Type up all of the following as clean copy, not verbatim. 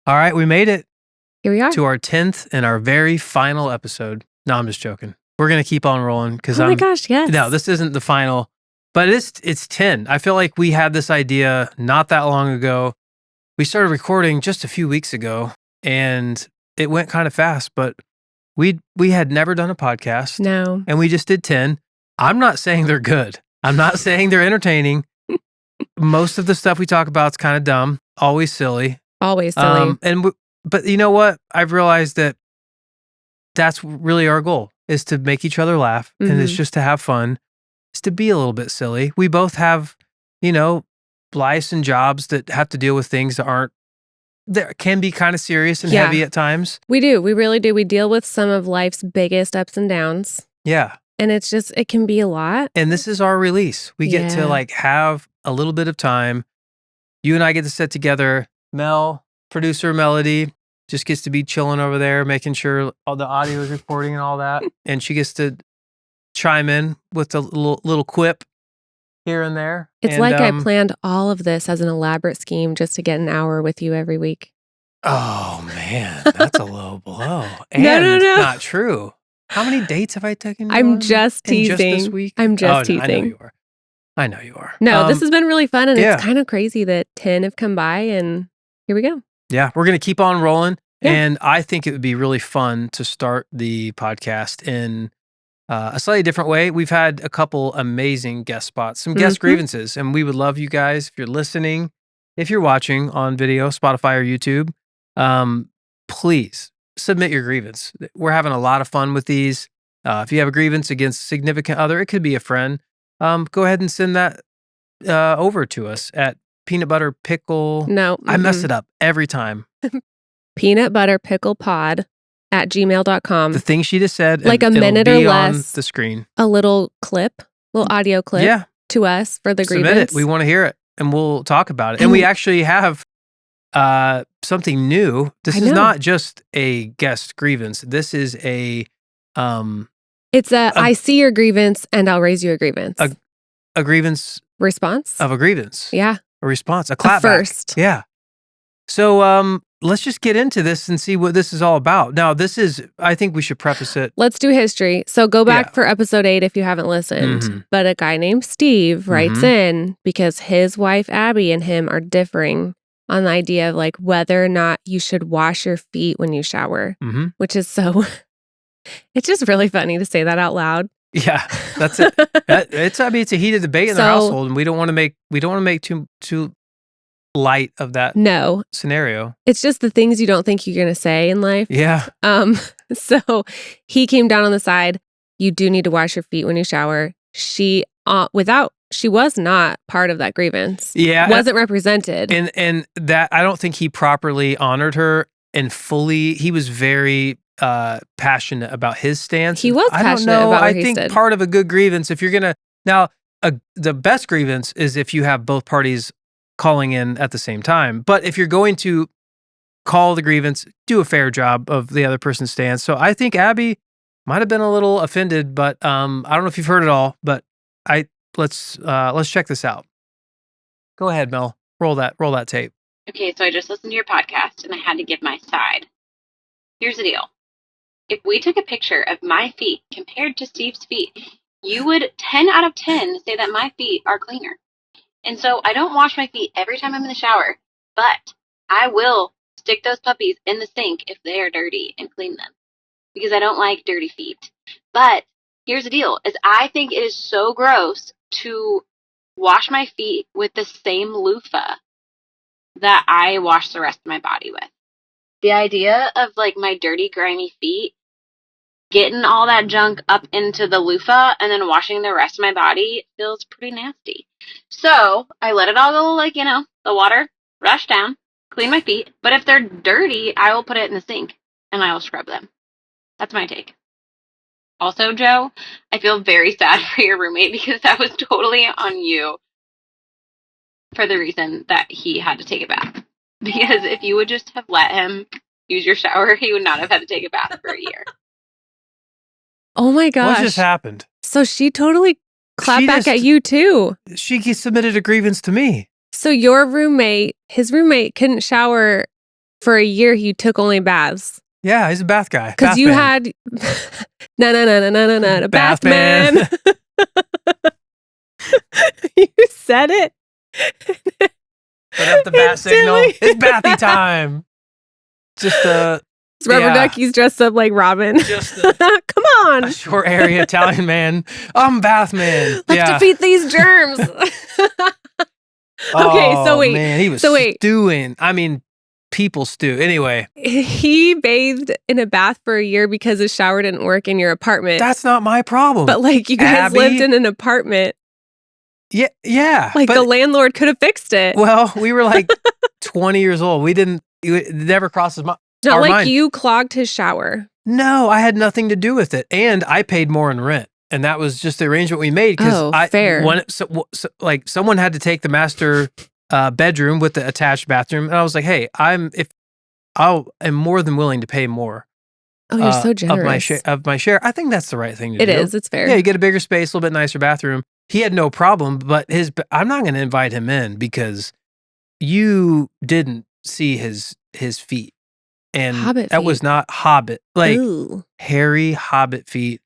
All right, we made it Here we are. to our 10th and our very final episode. No, I'm just joking. We're going to keep on rolling because Oh my gosh, yes. No, this isn't the final, but it's 10. I feel like we had this idea not that long ago. We started recording just a few weeks ago and it went kind of fast, but we had never done a podcast. No. And we just did 10. I'm not saying they're good. I'm not saying they're entertaining. Most of the stuff we talk about is kind of dumb, always silly. Always silly. But you know what? I've realized that that's really our goal, is to make each other laugh. Mm-hmm. And it's just to have fun. It's to be a little bit silly. We both have, lives and jobs that have to deal with things that can be kind of serious and heavy at times. We do. We really do. We deal with some of life's biggest ups and downs. Yeah. And it can be a lot. And this is our release. We get to have a little bit of time. You and I get to sit together. Mel, producer Melody, just gets to be chilling over there, making sure all the audio is recording and all that. And she gets to chime in with a little quip here and there. It's like I planned all of this as an elaborate scheme just to get an hour with you every week. Oh, man, that's a low blow. And No. not true. How many dates have I taken? I'm just teasing. Just this week? I'm just teasing. I know you are. No, this has been really fun, and it's kind of crazy that 10 have come by, and here we go. Yeah, we're going to keep on rolling, Yeah. and I think it would be really fun to start the podcast in a slightly different way. We've had a couple amazing guest spots, some guest grievances, and we would love you guys, if you're listening, if you're watching on video, Spotify or YouTube, please submit your grievance. We're having a lot of fun with these. If you have a grievance against a significant other, it could be a friend. Go ahead and send that over to us at peanut butter pickle. No. I mess it up every time. peanutbutterpicklepod@gmail.com. The thing she just said. Like a minute or less. On the screen. A little audio clip to us for the grievance. Submit it. We want to hear it and we'll talk about it. And we actually have something new. This is not just a guest grievance. This is it's I see your grievance and I'll raise you a grievance. A grievance response of a grievance. Yeah. A response. A clapback. First. Yeah. So let's just get into this and see what this is all about. Now, I think we should preface it. Let's do history. So go back for episode 8 if you haven't listened. Mm-hmm. But a guy named Steve writes in because his wife Abby and him are differing on the idea of whether or not you should wash your feet when you shower, which is so... It's just really funny to say that out loud. Yeah, that's it. It's a heated debate in the household, and we don't want to make too light of that. No scenario. It's just the things you don't think you're going to say in life. Yeah. So he came down on the side. You do need to wash your feet when you shower. She was not part of that grievance. Yeah, wasn't represented. And that I don't think he properly honored her and fully. He was very passionate about his stance. He was passionate about what he said. I think part of a good grievance, if you're gonna the best grievance is if you have both parties calling in at the same time. But if you're going to call the grievance, do a fair job of the other person's stance. So I think Abby might have been a little offended, but I don't know if you've heard it all. But let's check this out. Go ahead, Mel. Roll that tape. Okay, so I just listened to your podcast and I had to give my side. Here's the deal. If we took a picture of my feet compared to Steve's feet, you would 10 out of 10 say that my feet are cleaner. And so I don't wash my feet every time I'm in the shower, but I will stick those puppies in the sink if they are dirty and clean them because I don't like dirty feet. But here's the deal, is I think it is so gross to wash my feet with the same loofah that I wash the rest of my body with. The idea of my dirty, grimy feet getting all that junk up into the loofah and then washing the rest of my body feels pretty nasty. So I let it all go, the water rush down, clean my feet. But if they're dirty, I will put it in the sink and I will scrub them. That's my take. Also, Joe, I feel very sad for your roommate because that was totally on you for the reason that he had to take a bath. Because if you would just have let him use your shower, he would not have had to take a bath for a year. Oh my gosh. What just happened? So she totally clapped back at you too. She submitted a grievance to me. So his roommate couldn't shower for a year you took only baths. Yeah, he's a bath guy. Because you had no, Bathman. You said it. Put up the bat signal. It's bathy time. Just Rubber duckies dressed up like Robin. Come on. A short area Italian man. I'm Bathman. Let's defeat these germs. Okay, so wait. Man, he was stewing. I mean, people stew. Anyway. He bathed in a bath for a year because his shower didn't work in your apartment. That's not my problem. But like you guys lived in an apartment. Yeah. Like the landlord could have fixed it. Well, we were like 20 years old. It never crosses my Not like mind. You clogged his shower. No, I had nothing to do with it. And I paid more in rent. And that was just the arrangement we made. Fair. Like someone had to take the master bedroom with the attached bathroom. And I was like, hey, I am more than willing to pay more. Oh, you're so generous. Of my share. I think that's the right thing to do. It is. It's fair. Yeah, you get a bigger space, a little bit nicer bathroom. He had no problem, but I'm not going to invite him in because you didn't see his feet. And Hobbit that feet. Was not Hobbit. Like Ooh. hairy Hobbit feet.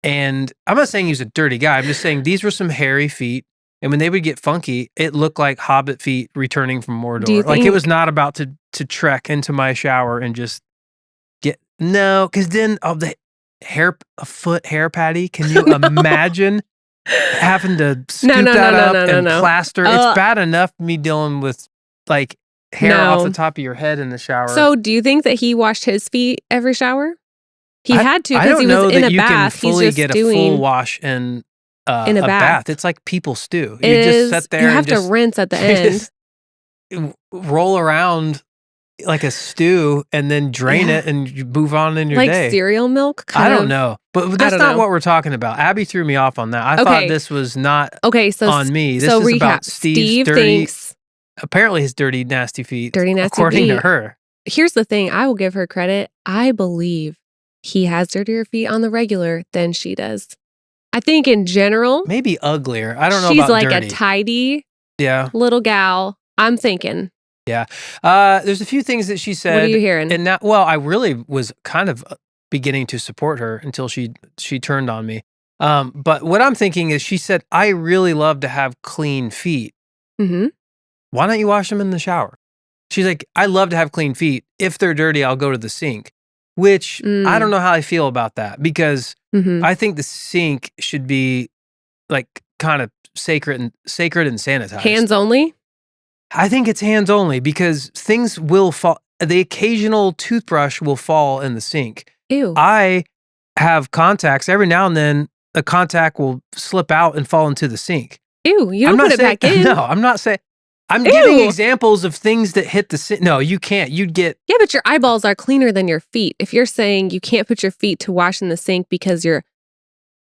And I'm not saying he's a dirty guy. I'm just saying these were some hairy feet. And when they would get funky, it looked like Hobbit feet returning from Mordor. Like it was not about to trek into my shower and just no, because then the a foot hair patty. Can you imagine having to scoop that up and plaster? It's bad enough me dealing with like hair off the top of your head in the shower. So do you think that he washed his feet every shower? He had to because he was in a bath. I don't know that you can fully get a full wash in a bath. It's like people stew. You just sit there. You have to rinse at the end. Roll around like a stew and then drain it and you move on in your day. Like cereal milk? I don't know. But that's not what we're talking about. Abby threw me off on that. I thought this was not on me. This is about Steve's dirty. Apparently his dirty, nasty feet. According to her. Here's the thing. I will give her credit. I believe he has dirtier feet on the regular than she does. I think in general. Maybe uglier. I don't know about she's like dirty. A tidy little gal. I'm thinking. Yeah. There's a few things that she said. What are you hearing? And I really was kind of beginning to support her until she turned on me. But what I'm thinking is she said, I really love to have clean feet. Mm-hmm. Why don't you wash them in the shower? She's like, I love to have clean feet. If they're dirty, I'll go to the sink. Which I don't know how I feel about that because I think the sink should be like kind of sacred and sanitized. Hands only? I think it's hands only because things will fall. The occasional toothbrush will fall in the sink. Ew. I have contacts. Every now and then a contact will slip out and fall into the sink. Ew, you don't put it back in. No, I'm not saying. I'm giving examples of things that hit the sink. No, you can't. You'd get... Yeah, but your eyeballs are cleaner than your feet. If you're saying you can't put your feet to wash in the sink because your,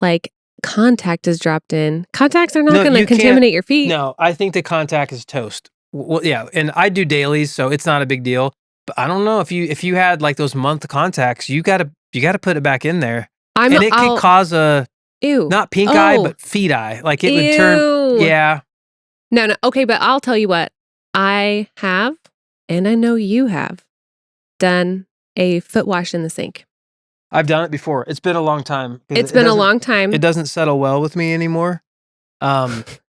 like, contact is dropped in, contacts are not going to contaminate your feet. No, I think the contact is toast. Well, yeah, and I do dailies, so it's not a big deal. But I don't know if you had like those month contacts, you gotta put it back in there, and it could cause a not pink eye but feet eye. Like it would turn. Yeah. No. Okay, but I'll tell you what. I have, and I know you have, done a foot wash in the sink. I've done it before. It's been a long time. It's been a long time. It doesn't settle well with me anymore.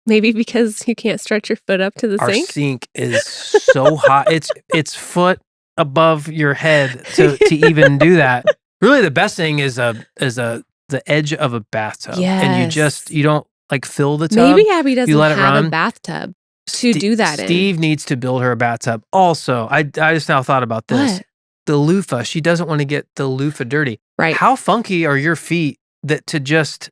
Maybe because you can't stretch your foot up to the sink? Our sink is so hot. It's foot above your head to even do that. Really, the best thing is the edge of a bathtub. Yes. And you don't like fill the tub. Maybe Abby doesn't have a bathtub to do that in. Steve needs to build her a bathtub. Also, I just now thought about this. What? The loofah. She doesn't want to get the loofah dirty. Right. How funky are your feet that to just...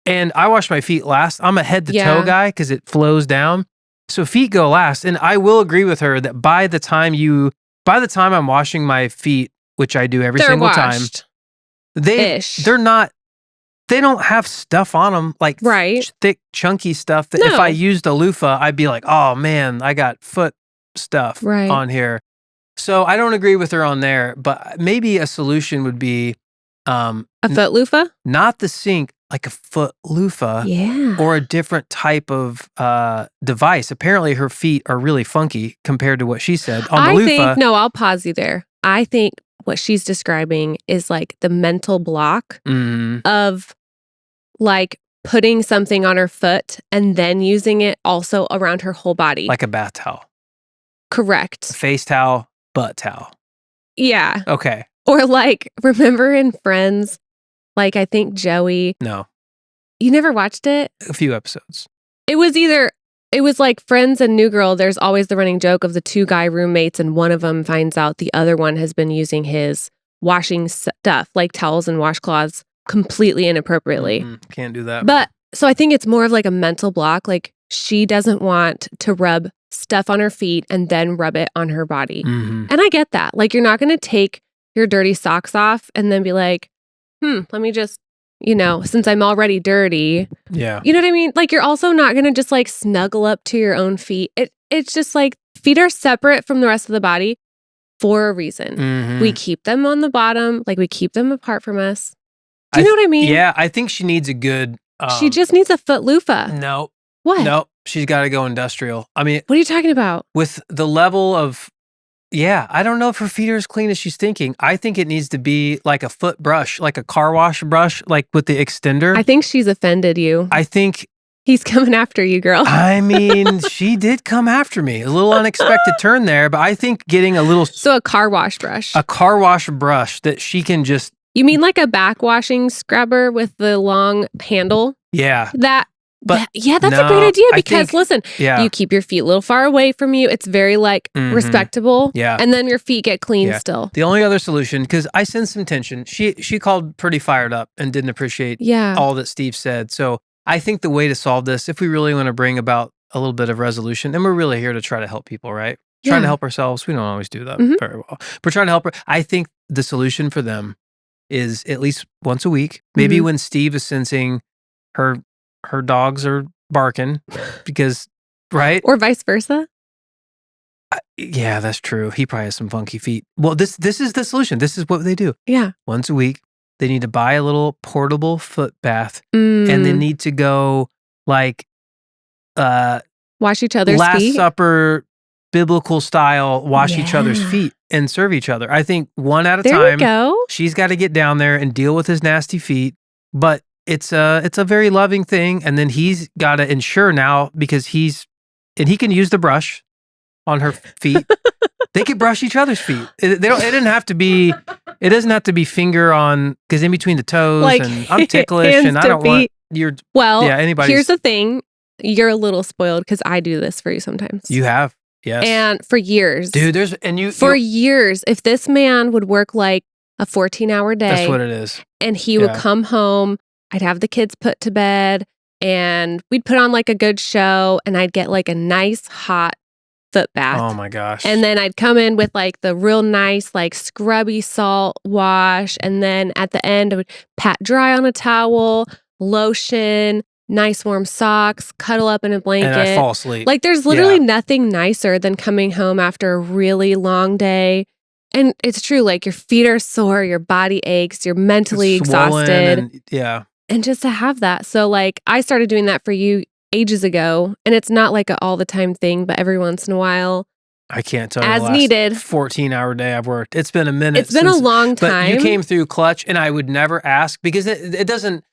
And I wash my feet last. I'm a head to toe guy because it flows down. So feet go last. And I will agree with her that by the time I'm washing my feet, which I do every single time, they don't have stuff on them like thick, chunky stuff that if I used a loofah, I'd be like, oh man, I got foot stuff on here. So I don't agree with her on there, but maybe a solution would be a foot loofah? Not the sink. like a foot loofah Yeah. or a different type of device. Apparently her feet are really funky compared to what she said. On the loofah, I'll pause you there. I think what she's describing is like the mental block of like putting something on her foot and then using it also around her whole body. like a bath towel, Correct. face towel, butt towel. Yeah. Okay. Or like, remember in Friends, like I think Joey, No, you never watched it? a few episodes. It was like Friends and New Girl. There's always the running joke of the two guy roommates, and one of them finds out the other one has been using his washing stuff, like towels and washcloths, completely inappropriately. Can't do that. But so I think it's more of like a mental block. Like she doesn't want to rub stuff on her feet and then rub it on her body. And I get that. Like you're not going to take your dirty socks off and then be like, let me just, since I'm already dirty. Yeah. You know what I mean? Like you're also not going to just like snuggle up to your own feet. It's just like feet are separate from the rest of the body for a reason. We keep them on the bottom, like we keep them apart from us. Do you know what I mean? Yeah, I think she needs a good... she just needs a foot loofah. No. What? No, she's got to go industrial. I mean... What are you talking about? With the level of... Yeah, I don't know if her feet are as clean as she's thinking. I think it needs to be like a foot brush, like a car wash brush, like with the extender. I think she's offended you. I think... He's coming after you, girl. I mean, she did come after me. A little unexpected turn there, but I think getting a little... So a car wash brush. A car wash brush that she can just... You mean like a backwashing scrubber with the long handle? Yeah. That's a great idea because listen, you keep your feet a little far away from you. It's very like respectable. Yeah. And then your feet get clean still. The only other solution, because I sensed some tension, she called pretty fired up and didn't appreciate all that Steve said. So I think the way to solve this, if we really want to bring about a little bit of resolution, and we're really here to try to help people, right? Trying to help ourselves. We don't always do that very well. We're trying to help her. I think the solution for them is at least once a week, maybe when Steve is sensing her dogs are barking because, right? Or vice versa. Yeah, that's true. He probably has some funky feet. Well, this is the solution. This is what they do. Yeah. Once a week, they need to buy a little portable foot bath and they need to go like wash each other's Last feet. Supper biblical style, wash each other's feet and serve each other. I think one at a there time. You go. She's got to get down there and deal with his nasty feet, but it's a very loving thing. And then he's got to ensure now because he can use the brush on her feet. They could brush each other's feet. It doesn't have to be finger on, because in between the toes like, and I'm ticklish and I don't want your. Well, anybody's. Here's the thing. You're a little spoiled because I do this for you sometimes. You have. Yes. And for years. Dude, years, if this man would work like a 14-hour day. That's what it is. And he would come home, I'd have the kids put to bed, and we'd put on like a good show, and I'd get like a nice hot foot bath. Oh my gosh. And then I'd come in with like the real nice, like scrubby salt wash. And then at the end, I would pat dry on a towel, lotion, nice warm socks, cuddle up in a blanket. And I fall asleep. Like there's literally nothing nicer than coming home after a really long day. And it's true, like your feet are sore, your body aches, you're mentally exhausted. And just to have that. So like I started doing that for you ages ago. And it's not like an all the time thing, but every once in a while. I can't tell you as the last needed 14-hour day I've worked. It's been a minute. It's been a long time. But you came through clutch, and I would never ask because it doesn't.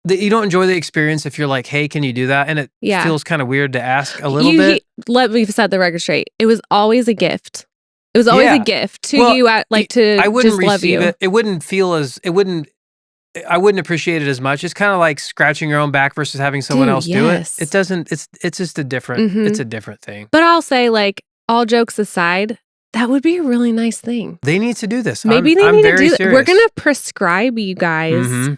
You don't enjoy the experience if you're like, hey, can you do that? And it feels kind of weird to ask a little bit. Let me set the record straight. It was always a gift. It was always a gift to you. I wouldn't just love you. It wouldn't feel as I wouldn't appreciate it as much. It's kind of like scratching your own back versus having someone else do it. It doesn't. It's just a different. It's a different thing. But I'll say, like, all jokes aside, that would be a really nice thing. They need to do this. Maybe they need to do it. We're gonna prescribe you guys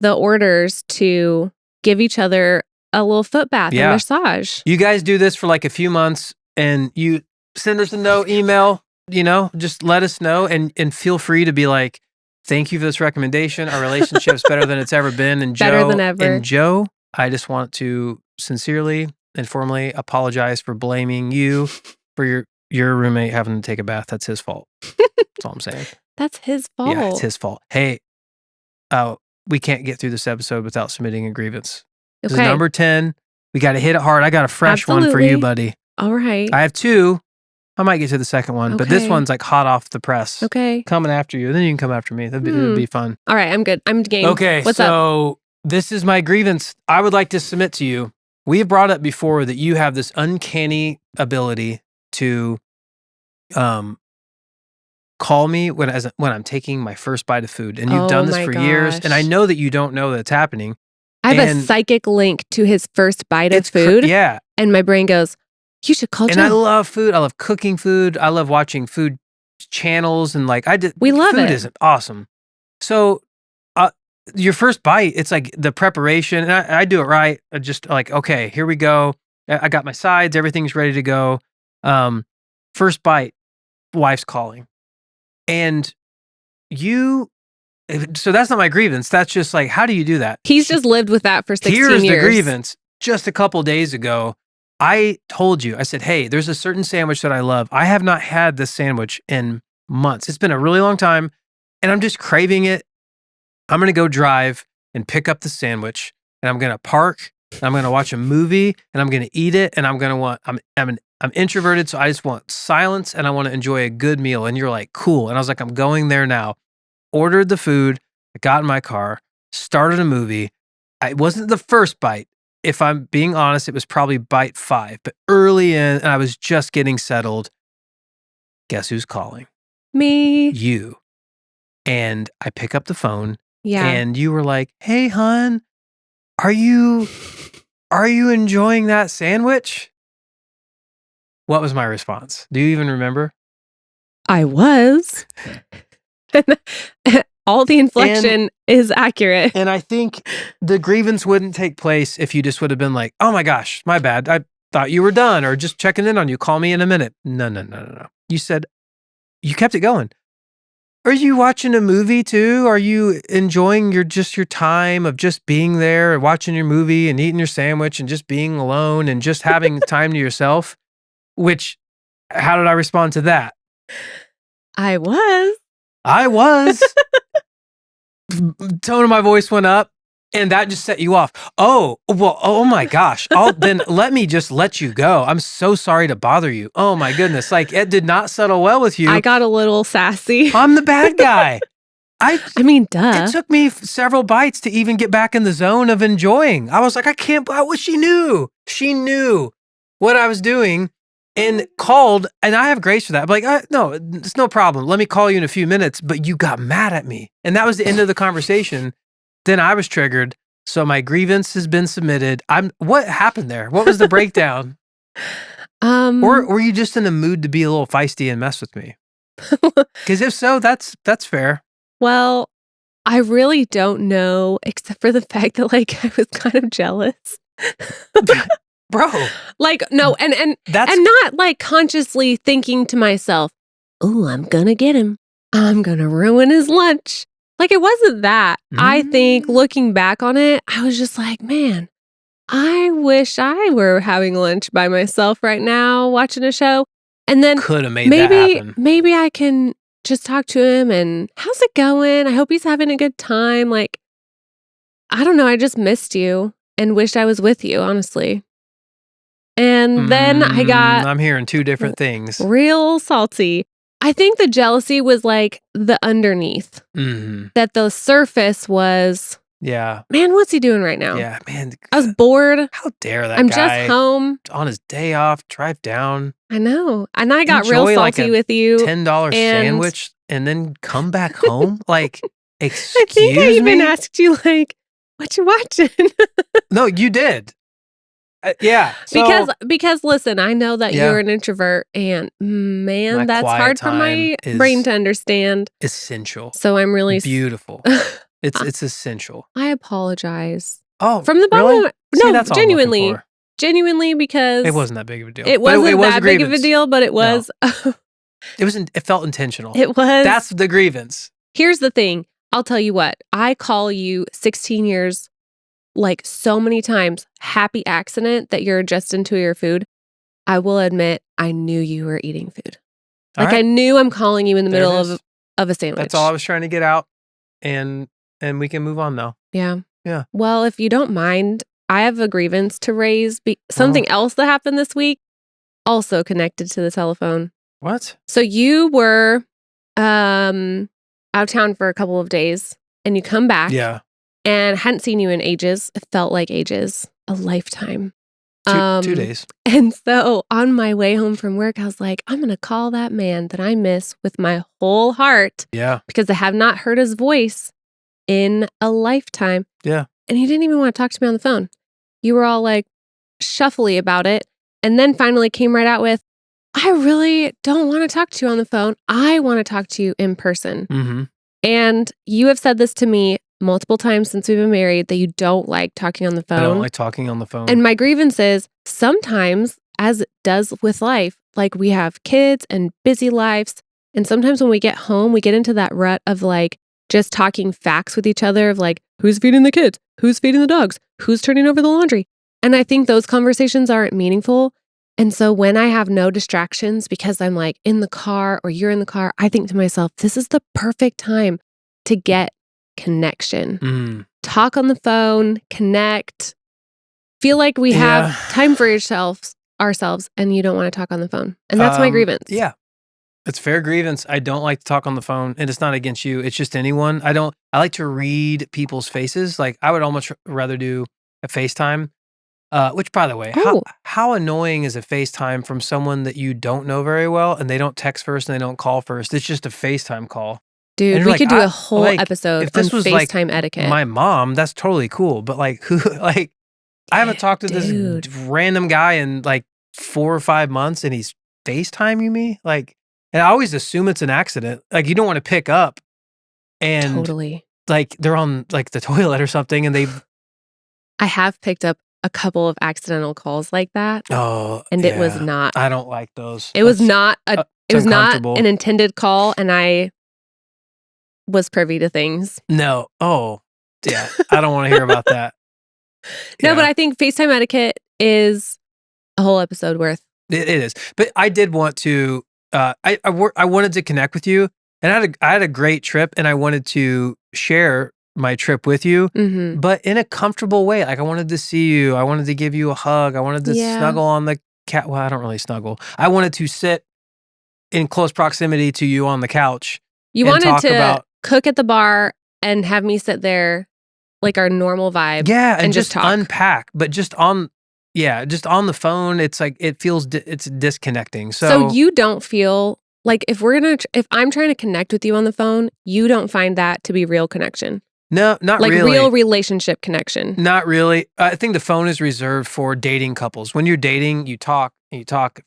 the orders to give each other a little foot bath and massage. You guys do this for like a few months, and you send us a note, email. Just let us know, and feel free to be like, thank you for this recommendation. Our relationship's better than it's ever been. And better than ever. And Joe, I just want to sincerely and formally apologize for blaming you for your roommate having to take a bath. That's his fault. That's all I'm saying. That's his fault. Yeah, it's his fault. Hey, we can't get through this episode without submitting a grievance. This is Okay. number 10. We got to hit it hard. I got a fresh one for you, buddy. All right. I have 2. I might get to the second one, but this one's like hot off the press. Okay. Coming after you. Then you can come after me. That'd be fun. All right. I'm good. I'm game. Okay. What's up? This is my grievance. I would like to submit to you. We have brought up before that you have this uncanny ability to call me when I'm taking my first bite of food. And you've done this for years. And I know that you don't know that it's happening. I have a psychic link to his first bite of food. Yeah. And my brain goes, you should call Joe. And I love food. I love cooking food. I love watching food channels. And like we love food it. is awesome. So your first bite, it's like the preparation. And I do it right. I just like, okay, here we go. I got my sides. Everything's ready to go. First bite, wife's calling. And so that's not my grievance. That's just like, how do you do that? He's just lived with that for 16 years. Here's the grievance. Just a couple days ago, I told you, I said, hey, there's a certain sandwich that I love. I have not had this sandwich in months. It's been a really long time and I'm just craving it. I'm going to go drive and pick up the sandwich and I'm going to park and I'm going to watch a movie and I'm going to eat it. And I'm introverted. So I just want silence and I want to enjoy a good meal. And you're like, cool. And I was like, I'm going there now. Ordered the food. I got in my car, started a movie. It wasn't the first bite. If I'm being honest, it was probably bite 5, but early in, and I was just getting settled. Guess who's calling? Me. You. And I pick up the phone. Yeah. And you were like, hey, hon, are you enjoying that sandwich? What was my response? Do you even remember? I was. All the inflection is accurate. And I think the grievance wouldn't take place if you just would have been like, oh my gosh, my bad. I thought you were done or just checking in on you. Call me in a minute. No. You said, you kept it going. Are you watching a movie too? Are you enjoying your time of just being there and watching your movie and eating your sandwich and just being alone and just having time to yourself? Which, how did I respond to that? I was. Tone of my voice went up and that just set you off. Oh, well, oh my gosh. Then let me just let you go. I'm so sorry to bother you. Oh my goodness. Like it did not settle well with you. I got a little sassy. I'm the bad guy. I mean, duh. It took me several bites to even get back in the zone of enjoying. I was like, she knew. She knew what I was doing. And called, and I have grace for that. I'm like, no, it's no problem. Let me call you in a few minutes. But you got mad at me. And that was the end of the conversation. Then I was triggered. So my grievance has been submitted. What happened there? What was the breakdown? Or were you just in a mood to be a little feisty and mess with me? Because if so, that's fair. Well, I really don't know, except for the fact that like I was kind of jealous. Bro. Like, no, and not like consciously thinking to myself, oh, I'm gonna get him. I'm gonna ruin his lunch. Like, it wasn't that. I think looking back on it, I was just like, man, I wish I were having lunch by myself right now, watching a show. And then could have made that happen. Maybe I can just talk to him and how's it going? I hope he's having a good time. Like, I don't know. I just missed you and wished I was with you, honestly. And then I got... I'm hearing 2 different things. Real salty. I think the jealousy was like the underneath. That the surface was... Yeah. Man, what's he doing right now? Yeah, man. I was bored. How dare that I'm guy. just home. On his day off, drive down. I know. And I got real salty with you. $10 sandwich and then come back home? Like, excuse me? I think I even asked you, like, what you watching? No, you did. Yeah. So, because listen, I know that you're an introvert and man, that's hard for my brain to understand. Essential. So I'm really beautiful. It's essential. I apologize. Oh, from the bottom really? of my, no, that's genuinely because it wasn't that big of a deal. It wasn't that big of a deal, but it was. No. It felt intentional. It was. That's the grievance. Here's the thing. I'll tell you what. I call you 16 years. Like so many times, happy accident that you're adjusting to your food. I will admit, I knew you were eating food. Like I knew I'm calling you in the middle of a sandwich. That's all I was trying to get out. And and we can move on now. Yeah. Yeah. Well, if you don't mind, I have a grievance to raise. Something else that happened this week, also connected to the telephone. What? So you were out of town for a couple of days, and you come back. Yeah. And hadn't seen you in ages. It felt like ages, a lifetime. 2 days. And so on my way home from work, I was like, I'm going to call that man that I miss with my whole heart. Yeah. Because I have not heard his voice in a lifetime. Yeah. And he didn't even want to talk to me on the phone. You were all like shuffly about it. And then finally came right out with, I really don't want to talk to you on the phone. I want to talk to you in person. Mm-hmm. And you have said this to me multiple times since we've been married, that you don't like talking on the phone. I don't like talking on the phone. And my grievance is sometimes, as it does with life, like we have kids and busy lives. And sometimes when we get home, we get into that rut of like just talking facts with each other of like, who's feeding the kids? Who's feeding the dogs? Who's turning over the laundry? And I think those conversations aren't meaningful. And so when I have no distractions because I'm like in the car or you're in the car, I think to myself, this is the perfect time to get connection. Talk on the phone, connect. Feel like we have time for ourselves, and you don't want to talk on the phone. And that's my grievance. Yeah. It's fair grievance. I don't like to talk on the phone, and it's not against you. It's just anyone. I like to read people's faces. Like I would almost rather do a FaceTime. Which, by the way, how annoying is a FaceTime from someone that you don't know very well, and they don't text first and they don't call first? It's just a FaceTime call. Dude, we could do a whole episode on FaceTime etiquette. My mom, that's totally cool. But like, who? Like, I haven't talked to this random guy in like 4 or 5 months, and he's FaceTiming me. Like, and I always assume it's an accident. Like, you don't want to pick up, and like they're on like the toilet or something, and I have picked up a couple of accidental calls like that. And it was not. I don't like those. It was not a. It was not an intended call, and I was privy to things. No. Oh, yeah. I don't want to hear about that. No, but I think FaceTime etiquette is a whole episode worth. It is. But I did want to, I wanted to connect with you, and I had a great trip, and I wanted to share my trip with you, but in a comfortable way. Like I wanted to see you. I wanted to give you a hug. I wanted to snuggle on the cat. Well, I don't really snuggle. I wanted to sit in close proximity to you on the couch. You wanted to cook at the bar and have me sit there like our normal vibe. Yeah, and just talk. Unpack, but just on the phone, it's like it feels it's disconnecting. So you don't feel like if I'm trying to connect with you on the phone, you don't find that to be real connection. No, not like really. Real relationship connection. Not really. I think the phone is reserved for dating couples. When you're dating, you talk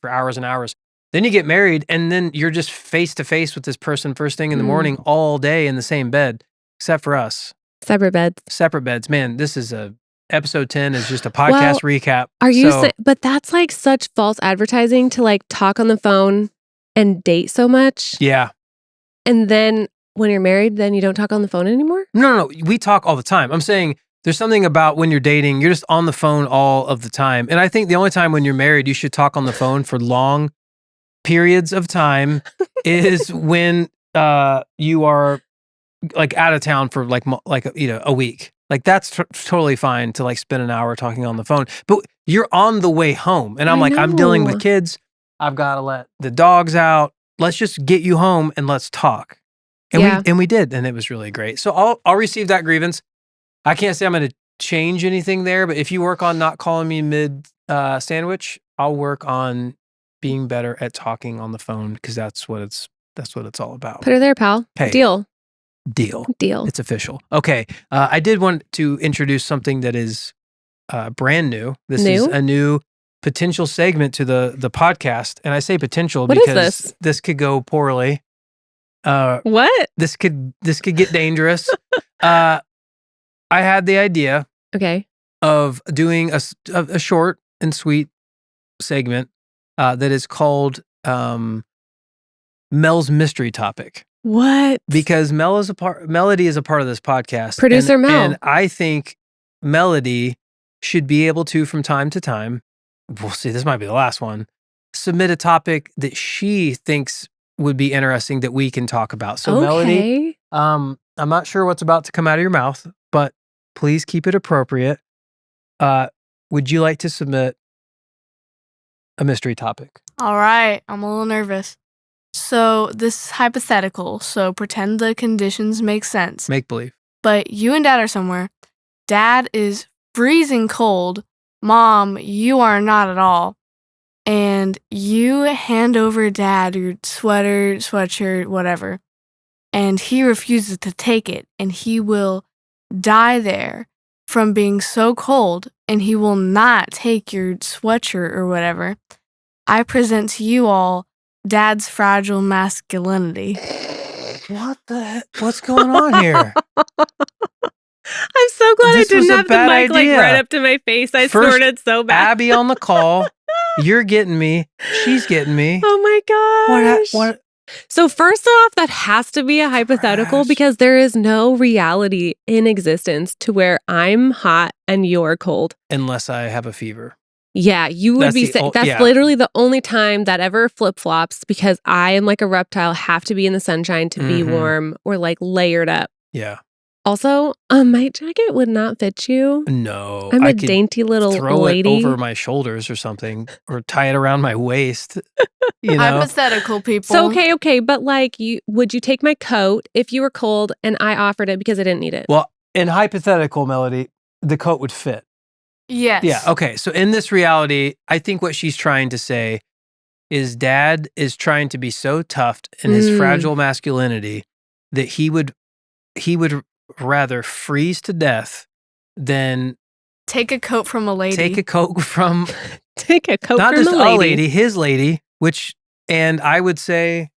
for hours and hours. Then you get married, and then you're just face to face with this person first thing in the morning all day in the same bed, except for us. Separate beds. Separate beds. Man, this is episode 10 is just a podcast recap. Are you but that's like such false advertising to like talk on the phone and date so much. Yeah. And then when you're married, then you don't talk on the phone anymore? No. We talk all the time. I'm saying there's something about when you're dating, you're just on the phone all of the time. And I think the only time when you're married, you should talk on the phone for long periods of time is when you are like out of town for like a week. Like that's totally fine to like spend an hour talking on the phone, but you're on the way home, and I'm dealing with kids. I've got to let the dogs out. Let's just get you home and let's talk. And we did, and it was really great. So I'll receive that grievance. I can't say I'm going to change anything there, but if you work on not calling me mid sandwich, I'll work on being better at talking on the phone, because that's what it's all about. Put her there, pal. Hey. Deal. It's official. Okay. I did want to introduce something that is brand new. This is a new potential segment to the podcast. And I say potential because this could go poorly. What? This could get dangerous. I had the idea of doing a short and sweet segment that is called Mel's Mystery Topic. What? Because Melody is a part of this podcast. Producer Mel. And I think Melody should be able to, from time to time, we'll see, this might be the last one, submit a topic that she thinks would be interesting that we can talk about. So Melody, I'm not sure what's about to come out of your mouth, but please keep it appropriate. Would you like to submit a mystery topic? All right, I'm a little nervous. So this is hypothetical, so pretend the conditions make sense. Make believe. But you and Dad are somewhere. Dad is freezing cold. Mom, you are not at all. And you hand over Dad your sweater, sweatshirt, whatever. And he refuses to take it. And he will die there from being so cold. And he will not take your sweatshirt or whatever. I present to you all Dad's fragile masculinity. What the heck? What's going on here? I'm so glad This I was didn't a have the bad mic idea. like right up to my face. I First, snorted so bad. Abby on the call. You're getting me. She's getting me. Oh my gosh. What? So first off, that has to be a hypothetical Crash. because there is no reality in existence to where I'm hot and you're cold. Unless I have a fever. Yeah, you would That's be the sick. o- That's yeah. literally the only time that ever flip-flops because I am like a reptile, have to be in the sunshine to be Mhm. warm or like layered up. Yeah. Also, my jacket would not fit you. No. I'm I a could dainty little throw lady. it over my shoulders or something, or tie it around my waist. You know. Hypothetical, people. So okay, but like would you take my coat if you were cold and I offered it because I didn't need it? Well, in hypothetical, Melody, the coat would fit. Yes. Yeah. Okay. So in this reality, I think what she's trying to say is Dad is trying to be so tough in his fragile masculinity that he would rather freeze to death than Take a coat from a lady. take a coat from Take a coat not from just a a lady. lady, his lady, and I would say,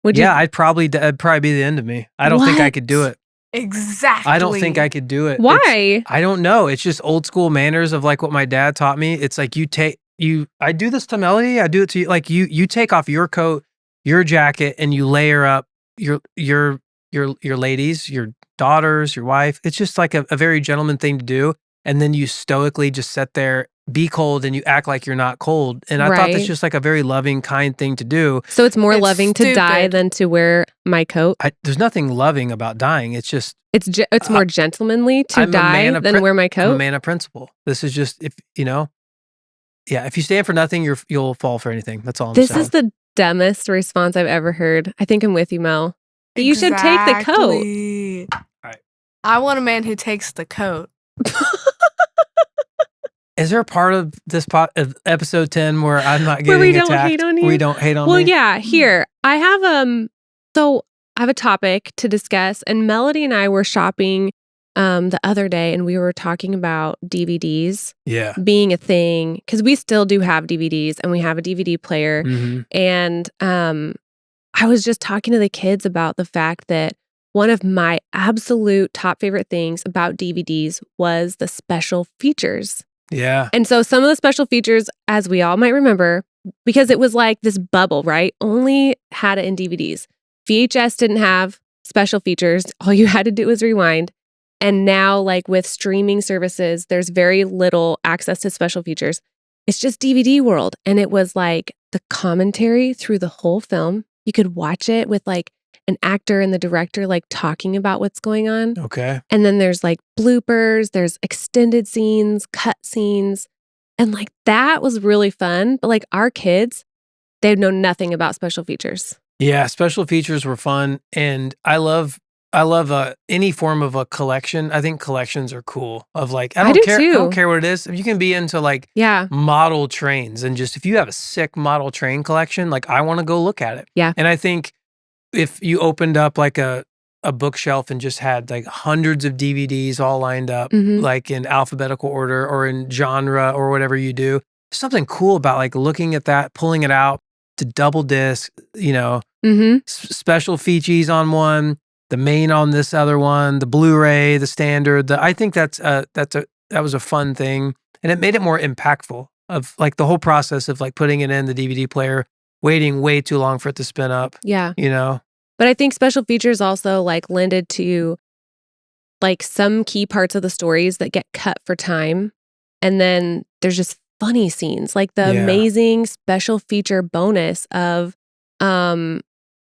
Would yeah, you? I'd probably be the end of me. I don't think I could do What? it. Exactly. I don't think I could do it. Why? I don't know. It's just old school manners of like what my dad taught me. It's like I do this to Melody. I do it to you. Like you take off your coat, your jacket, and you layer up your ladies, your daughters, your wife. It's just like a very gentleman thing to do. And then you stoically just sit there, be cold, and you act like you're not cold. And I thought that's Right. just like a very loving, kind thing to do. So it's more It's loving to die stupid. than to wear my coat. There's nothing loving about dying. It's just It's more gentlemanly to I'm a man die of than wear my I'm a coat. man of principle. This is just if you stand for nothing, you'll fall for anything. That's all I'm This saying. is the dumbest response I've ever heard. I think I'm with you, Mel. You should take the coat. Exactly. Right. I want a man who takes the coat. Is there a part of this of episode 10 where I'm not Where getting we don't attacked? hate on you? We don't hate on Well, me? yeah, here. I have so I have a topic to discuss, and Melody and I were shopping the other day, and we were talking about DVDs Yeah. being a thing because we still do have DVDs and we have a DVD player. Mhm. And I was just talking to the kids about the fact that one of my absolute top favorite things about DVDs was the special features. Yeah. And so some of the special features, as we all might remember, because it was like this bubble, right? Only had it in DVDs. VHS didn't have special features. All you had to do was rewind. And now, like with streaming services, there's very little access to special features. It's just DVD world. And it was like the commentary through the whole film. You could watch it with like an actor and the director like talking about what's going on. Okay. And then there's like bloopers, there's extended scenes, cut scenes. And like that was really fun. But like our kids, they know nothing about special features. Yeah, special features were fun, and I love any form of a collection. I think collections are cool. Of like, I I don't do care. I too. don't care what it is. If you can be into like Yeah. model trains, and just if you have a sick model train collection, like I want to go look at it. Yeah. And I think if you opened up like a bookshelf and just had like hundreds of DVDs all lined up, Mhm. like in alphabetical order or in genre or whatever you do, there's something cool about like looking at that, pulling it out to double disc, Mm-hmm. special features on one, the main on this other one, the Blu-ray, the standard. I think that was a fun thing, and it made it more impactful. Of like the whole process of like putting it in the DVD player, waiting way too long for it to spin up. Yeah. But But I think special features also like lended to like some key parts of the stories that get cut for time. And then there's just funny scenes, like the Yeah. amazing special feature bonus of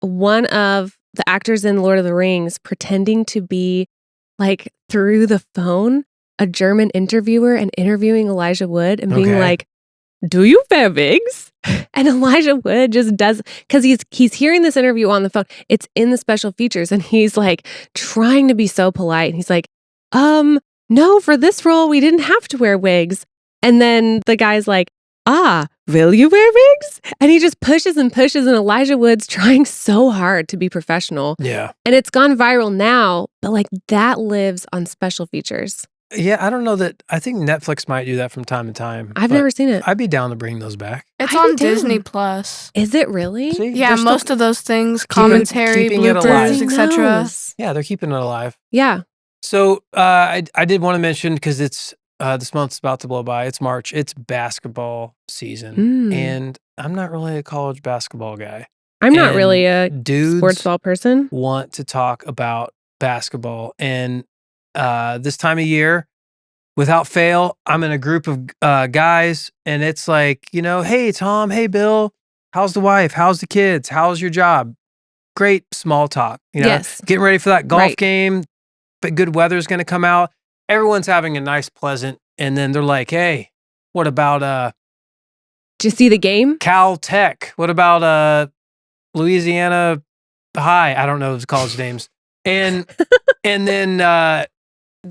one of the actors in Lord of the Rings pretending to be like through the phone a German interviewer and interviewing Elijah Wood and being like, do you wear wigs? And Elijah Wood just does, because he's hearing this interview on the phone. It's in the special features, and he's like trying to be so polite. And he's like, no, for this role, we didn't have to wear wigs. And then the guy's like, will you wear wigs? And he just pushes and pushes, and Elijah Wood's trying so hard to be professional. Yeah. And it's gone viral now, but like that lives on special features. Yeah, I don't know that. I think Netflix might do that from time to time. I've never seen it. I'd be down to bring those back. It's I'd on be down. Disney Plus. Is it really? See, Yeah, they're most of those things, commentary, keeping it alive. bloopers, etc. Yeah, they're keeping it alive. Yeah. So I did want to mention, because it's this month's about to blow by. It's March. It's basketball season, and I'm not really a college basketball guy. I'm not really a dudes sports ball person. Want to talk about basketball, and this time of year, without fail, I'm in a group of guys, and it's like, hey, Tom, hey, Bill, how's the wife? How's the kids? How's your job? Great small talk. Yes. Getting ready for that golf game, but good weather's going to come out. Everyone's having a nice, pleasant, and then they're like, hey, what about did you see the game? Cal Tech? What about Louisiana High? I don't know the college names. And then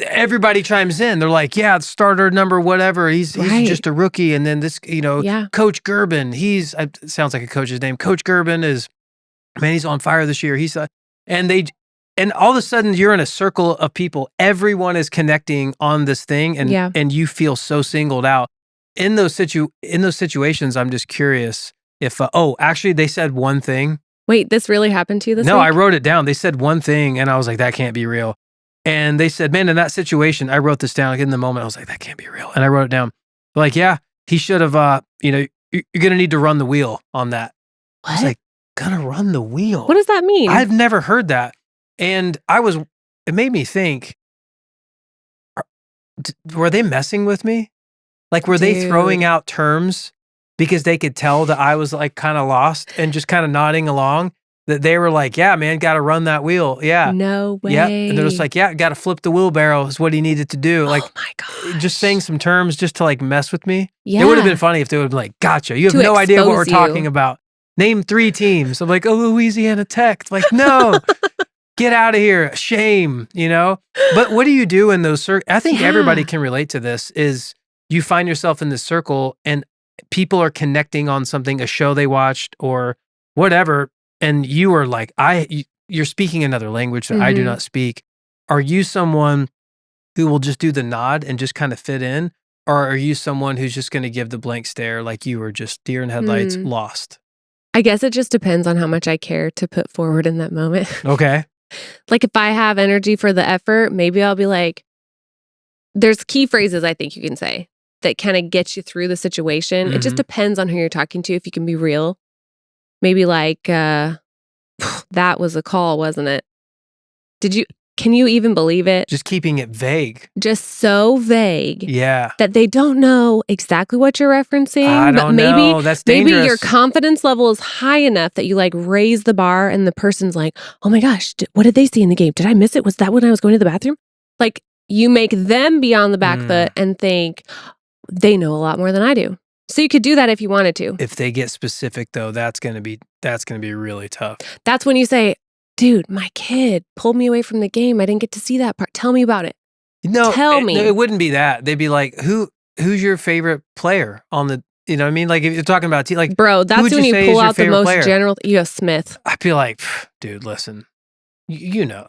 everybody chimes in. They're like, yeah, starter number whatever. He's just a rookie. And then this, Coach Gerben. It sounds like a coach's name. Coach Gerben he's on fire this year. And all of a sudden you're in a circle of people. Everyone is connecting on this thing, and you feel so singled out. In those situations, I'm just curious if actually they said one thing. Wait, this really happened to you this week? No, I wrote it down. They said one thing, and I was like, that can't be real. And they said, man, in that situation, I wrote this down. Like in the moment, I was like, that can't be real. And I wrote it down. They're like, yeah, he should have, you're going to need to run the wheel on that. What? I was like, gonna run the wheel? What does that mean? I've never heard that. And it made me think, were they messing with me? Like, were they throwing out terms because they could tell that I was like kind of lost and just kind of nodding along? That they were like, yeah, man, got to run that wheel. Yeah. No way. Yeah. And they're just like, yeah, got to flip the wheelbarrow is what he needed to do. Like, oh my God. Just saying some terms just to like mess with me. Yeah. It would have been funny if they would have been like, gotcha. You have no idea what we're talking about. Name 3 teams. I'm like, Louisiana Tech. It's like, no, get out of here. Shame, But what do you do in those I think everybody can relate to this, is you find yourself in this circle and people are connecting on something, a show they watched or whatever. And you are like, you're speaking another language that I do not speak. Are you someone who will just do the nod and just kind of fit in? Or are you someone who's just going to give the blank stare like you were just deer in headlights, lost? I guess it just depends on how much I care to put forward in that moment. Okay. Like if I have energy for the effort, maybe I'll be like, there's key phrases I think you can say that kind of get you through the situation. It just depends on who you're talking to, if you can be real. Maybe like, that was a call, wasn't it? Can you even believe it? Just keeping it vague. Just so vague. Yeah. That they don't know exactly what you're referencing. I don't know. That's dangerous. Maybe your confidence level is high enough that you like raise the bar and the person's like, oh my gosh, what did they see in the game? Did I miss it? Was that when I was going to the bathroom? Like you make them be on the back foot and think they know a lot more than I do. So you could do that if you wanted to. If they get specific though, that's going to be really tough. That's when you say, dude, my kid pulled me away from the game. I didn't get to see that part. Tell me about it. No, tell me. It wouldn't be that. They'd be like, who's your favorite player on the, you know what I mean? Like if you're talking about like, bro, that's when you pull out the most general. You have Smith. I'd be like, dude, listen, you know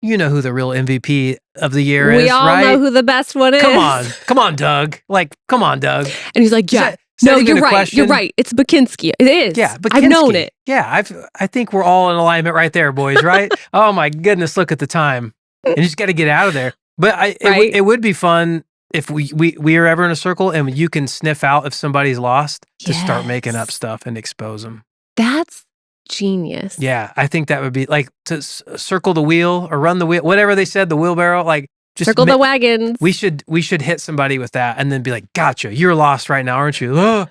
who the real MVP of the year is, right? We all know who the best one is. Come on, Doug. Like, come on, Doug. And he's like, yeah. No, you're right. Question. You're right. It's Bakinski. It is. Yeah, Bakinski. I've known it. Yeah, I think we're all in alignment right there, boys. Right? Oh my goodness, look at the time. And you just got to get out of there. But it would be fun if we are ever in a circle and you can sniff out if somebody's lost to start making up stuff and expose them. That's genius. Yeah, I think that would be like to circle the wheel or run the wheel, whatever they said, the wheelbarrow, like. Just circle the wagons. We should hit somebody with that and then be like, gotcha, you're lost right now, aren't you? Oh,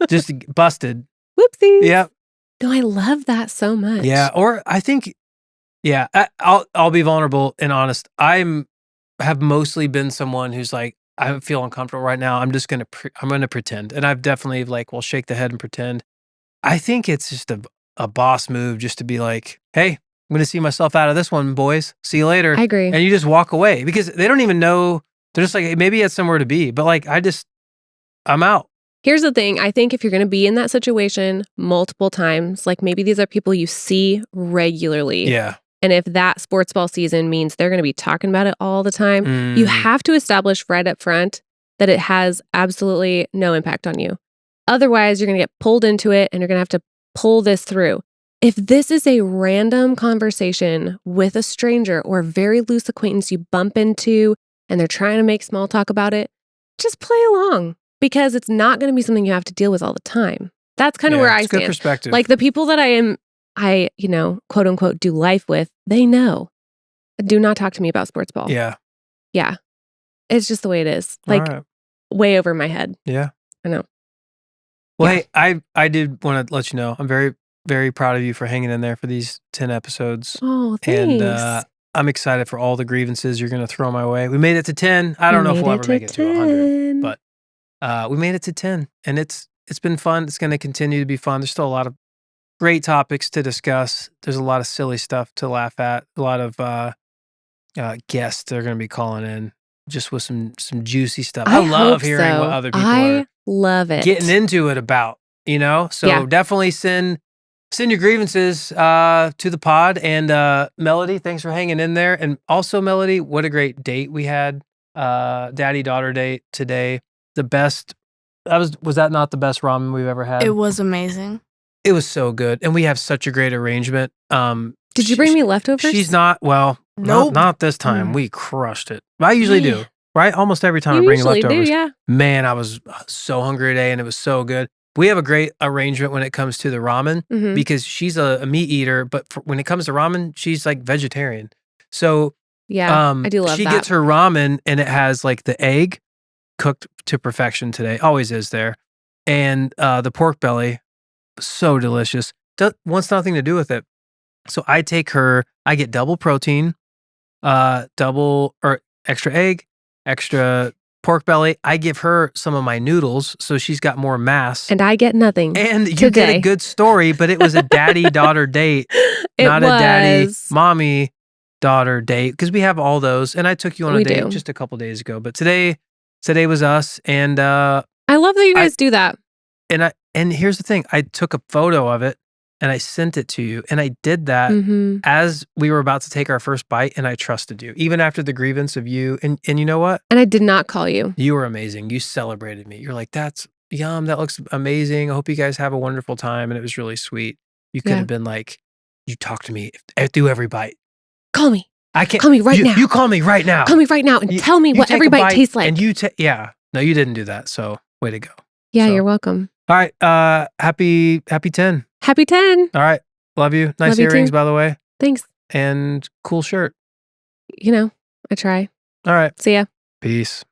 just busted. Whoopsies. Yep. No, I love that so much. Yeah. Or I think, yeah, I'll be vulnerable and honest. Have mostly been someone who's like, I feel uncomfortable right now. I'm just going to pretend. And I've definitely like, will shake the head and pretend. I think it's just a boss move just to be like, hey, I'm going to see myself out of this one, boys. See you later. I agree. And you just walk away because they don't even know. They're just like, hey, maybe it's somewhere to be. But like, I'm out. Here's the thing. I think if you're going to be in that situation multiple times, like maybe these are people you see regularly. Yeah. And if that sports ball season means they're going to be talking about it all the time, you have to establish right up front that it has absolutely no impact on you. Otherwise, you're going to get pulled into it and you're going to have to pull this through. If this is a random conversation with a stranger or a very loose acquaintance you bump into and they're trying to make small talk about it, just play along because it's not going to be something you have to deal with all the time. That's kind of where I stand. Good perspective. Like the people that I quote unquote, do life with, they know. Do not talk to me about sports ball. Yeah. Yeah. It's just the way it is. Like way over my head. Yeah. I know. Well, hey, I did want to let you know, I'm very, very proud of you for hanging in there for these 10 episodes. Oh, thanks. And I'm excited for all the grievances you're going to throw my way. We made it to 10. I don't know if we'll ever make it to 100, but we made it to 10 and it's been fun. It's going to continue to be fun. There's still a lot of great topics to discuss. There's a lot of silly stuff to laugh at. A lot of guests that are going to be calling in just with some juicy stuff. I love hearing what other people are love it. getting into it about, So definitely send your grievances to the pod. And Melody, thanks for hanging in there. And also, Melody, what a great date we had. Daddy-daughter date today. The best. Was that not the best ramen we've ever had? It was amazing. It was so good. And we have such a great arrangement. Did you bring me leftovers? She's not, Nope. not this time. We crushed it. I usually do, right? Almost every time I bring leftovers. Do, yeah. Man, I was so hungry today and it was so good. We have a great arrangement when it comes to the ramen because she's a meat eater, but when it comes to ramen, she's like vegetarian. So yeah, I do love she that. gets her ramen and it has like the egg cooked to perfection today. Always is there. And the pork belly, so delicious. Wants nothing to do with it. So I get double protein, double or extra egg, extra pork belly. I give her some of my noodles, so she's got more mass. And I get nothing. And you get a good story, but it was a daddy-daughter date, not a daddy-mommy-daughter date, because we have all those. And I took you on a date just a couple days ago, but today was us. And I love that you guys do that. And here's the thing, I took a photo of it and I sent it to you. And I did that as we were about to take our first bite, and I trusted you, even after the grievance of you. And you know what? And I did not call you. You were amazing. You celebrated me. You're like, that's yum. That looks amazing. I hope you guys have a wonderful time. And it was really sweet. You could have been like, you talk to me through every bite. Call me. I can't. Call me right now. You call me right now. Call me right now and tell me what every bite tastes like. And no, you didn't do that. So way to go. Yeah, you're welcome. All right. Happy 10. Happy 10. All right. Love you. Nice earrings, by the way. Thanks. And cool shirt. I try. All right. See ya. Peace.